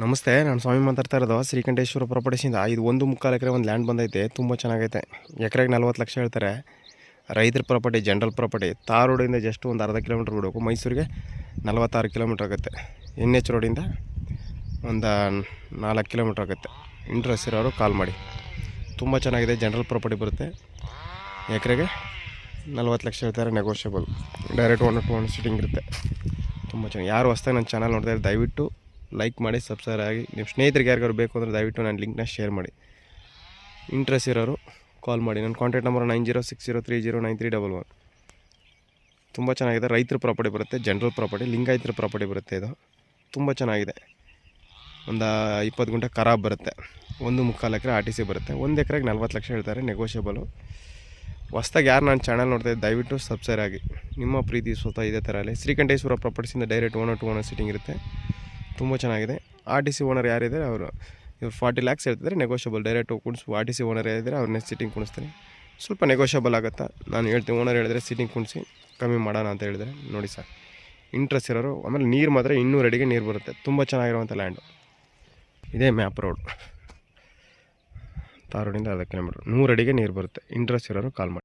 ನಮಸ್ತೆ, ನಾನು ಸ್ವಾಮಿ ಮಾತಾಡ್ತಾ ಇರೋದು ಶ್ರೀಕಂಠೇಶ್ವರ ಪ್ರಾಪರ್ಟೀಸಿಂದ. ಇದು 1.25 ಎಕರೆ ಒಂದು ಲ್ಯಾಂಡ್ ಬಂದೈತೆ, ತುಂಬ ಚೆನ್ನಾಗೈತೆ. ಎಕರೆಗೆ 40 ಲಕ್ಷ ಹೇಳ್ತಾರೆ. ರೈತರ ಪ್ರಾಪರ್ಟಿ, ಜನರಲ್ ಪ್ರಾಪರ್ಟಿ. ತಾರ್ ರೋಡಿಂದ ಜಸ್ಟ್ ಒಂದು ಅರ್ಧ ಕಿಲೋಮೀಟ್ರ್ ಬಿಡಬೇಕು. ಮೈಸೂರಿಗೆ 46 ಕಿಲೋಮೀಟ್ರ್ ಆಗುತ್ತೆ. NH ರೋಡಿಂದ ಒಂದು 4 ಕಿಲೋಮೀಟ್ರ್ ಆಗುತ್ತೆ. ಇಂಟ್ರೆಸ್ಟ್ ಇರೋರು ಕಾಲ್ ಮಾಡಿ. ತುಂಬ ಚೆನ್ನಾಗಿದೆ, ಜನರಲ್ ಪ್ರಾಪರ್ಟಿ ಬರುತ್ತೆ. ಎಕರೆಗೆ 40 ಲಕ್ಷ ಹೇಳ್ತಾರೆ, ನೆಗೋಷಿಯಬಲ್. ಡೈರೆಕ್ಟ್ 1 to 1 ಸಿಟ್ಟಿಂಗ್ ಇರುತ್ತೆ. ತುಂಬ ಚೆನ್ನಾಗಿ. ಯಾರು ಹೊಸ್ದಾಗಿ ನನ್ನ ಚಾನಲ್ ನೋಡ್ತಾ ಇದ್ದಾರೆ ದಯವಿಟ್ಟು ಲೈಕ್ ಮಾಡಿ, ಸಬ್ಸ್ಕ್ರೈಬ್ ಆಗಿ. ನಿಮ್ಮ ಸ್ನೇಹಿತರಿಗೆ ಯಾರಿಗಾರು ಬೇಕು ಅಂದರೆ ದಯವಿಟ್ಟು ನನ್ನ ಲಿಂಕ್ನ ಶೇರ್ ಮಾಡಿ. ಇಂಟ್ರೆಸ್ಟ್ ಇರೋರು ಕಾಲ್ ಮಾಡಿ. ನನ್ನ ಕಾಂಟ್ಯಾಕ್ಟ್ ನಂಬರ್ 9060309311. ತುಂಬ ಚೆನ್ನಾಗಿದೆ. ರೈತರ ಪ್ರಾಪರ್ಟಿ ಬರುತ್ತೆ, ಜನರಲ್ ಪ್ರಾಪರ್ಟಿ, ಲಿಂಗಾಯತರ ಪ್ರಾಪರ್ಟಿ ಬರುತ್ತೆ. ಇದು ತುಂಬ ಚೆನ್ನಾಗಿದೆ. ಒಂದು 20 ಗುಂಟೆ ಖರಾಬ್ ಬರುತ್ತೆ. 1.25 ಎಕರೆ RTC ಬರುತ್ತೆ. 1 ಎಕರೆಗೆ 40 ಲಕ್ಷ ಹೇಳ್ತಾರೆ, ನೆಗೋಷಿಯಬಲು. ಹೊಸ್ದಾಗಿ ಯಾರು ನನ್ನ ಚಾನಲ್ ನೋಡ್ತಾ ಇದ್ದೆ ದಯವಿಟ್ಟು ಸಬ್ಸ್ಕ್ರೈಬ್ ಆಗಿ. ನಿಮ್ಮ ಪ್ರೀತಿ ಸ್ವತಃ ಇದೇ ಥರ ಅಲ್ಲಿ ಶ್ರೀಕಂಠೇಶ್ವರ ಪ್ರಾಪರ್ಟೀಸಿಂದ ಡೈರೆಕ್ಟ್ 1 to 1 ಸಿಟ್ಟಿಂಗ್ ಇರುತ್ತೆ. ತುಂಬ ಚೆನ್ನಾಗಿದೆ. RTC ಓನರ್ ಯಾರಿದ್ದಾರೆ ಇವರು 40 ಲ್ಯಾಕ್ಸ್ ಹೇಳ್ತಿದ್ದಾರೆ, ನೆಗೋಷಿಯಬಲ್. ಡೈರೆಕ್ಟು RTC ಓನರ್ ಯಾರಿದ್ದಾರೆ ಅವ್ರನ್ನೇ ಸಿಟ್ಟಿಂಗ್ ಕುಣಿಸ್ತೀನಿ. ಸ್ವಲ್ಪ ನೆಗೋಷಿಯಬಲ್ ಆಗುತ್ತಾ, ನಾನು ಹೇಳ್ತೀನಿ. ಓನರ್ ಹೇಳಿದ್ರೆ ಸಿಟ್ಟಿಂಗ್ ಕುಣಿಸಿ ಕಮ್ಮಿ ಮಾಡೋಣ ಅಂತ ಹೇಳಿದರೆ ನೋಡಿ ಸರ್. ಇಂಟ್ರೆಸ್ಟ್ ಇರೋರು. ಆಮೇಲೆ ನೀರು ಮಾತ್ರ 200 ಅಡಿಗೆ ನೀರು ಬರುತ್ತೆ. ತುಂಬ ಚೆನ್ನಾಗಿರುವಂಥ ಲ್ಯಾಂಡು. ಇದೇ ಮ್ಯಾಪ್ ರೋಡ್, ತಾರ್ ರೋಡಿಂದ ಅರ್ಧ ಕಿಲೋಮೀಟ್ರ್, 100 ಅಡಿಗೆ ನೀರು ಬರುತ್ತೆ. ಇಂಟ್ರೆಸ್ಟ್ ಇರೋರು ಕಾಲ್ ಮಾಡಿ.